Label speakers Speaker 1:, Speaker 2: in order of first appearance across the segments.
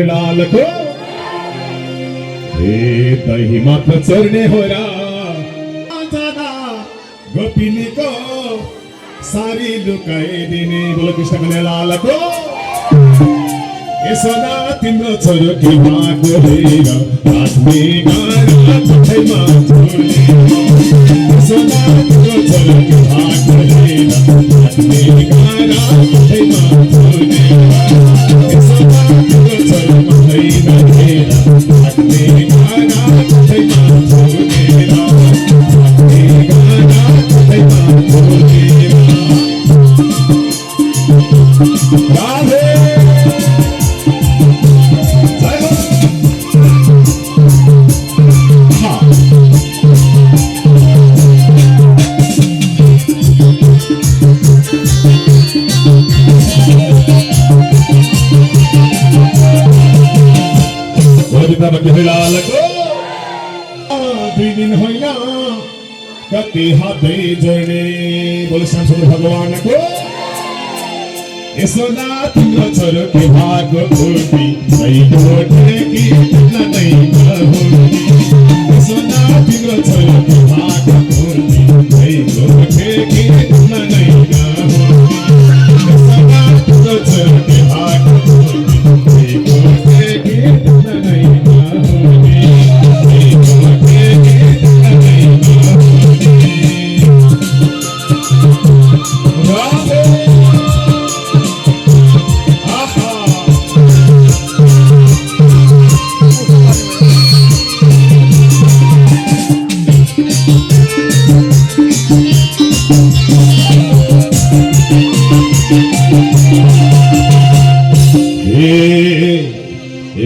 Speaker 1: लाल को हे दही मात्र चरणे होरा गोपिनी को सारी लुकाई दिने बोलो कृष्ण कन्हैया लाल को सदा तिम्रो छोरो कि भागो हेर आत्मे गारा कुठैमा छोड्ने सदा तिम्रो छोरो कि भागो हेर आत्मे गारा कुठैमा छोड्ने सदा तिम्रो छोरो मथैमा हेर आत्मे गारा कुठैमा छोड्ने आत्मे गारा कुठैमा छोड्ने राधे दुई दिन होइन कति हातै जोड्ने बोलो श्याम सुन्दर भगवानको यसोदा तिम्रो छोरो कि भागो फुर्ती भइगयो ठेकी नै नहुर्ती यसोदा तिम्रो छोरो कि भागो फुर्ती भइगयो ठेकी नै नहुर्ती यसोदा तिम्रो छोरो कि भागो फुर्ती भइगयो ठेकी नै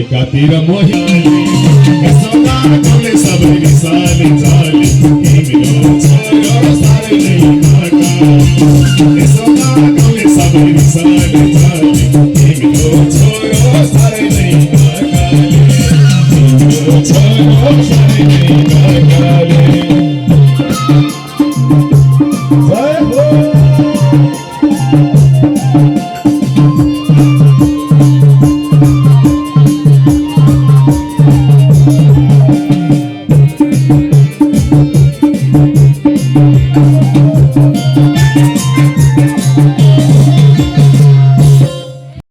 Speaker 1: एकातिर मोहिनी सदा कौले सबै रिसाले जाले तिम्रो छोरो सारै नै नकाले सदा कौले सबै रिसाले जाले तिम्रो छोरो सारै नै नकाले तिम्रो छोरो सारै नै नकाले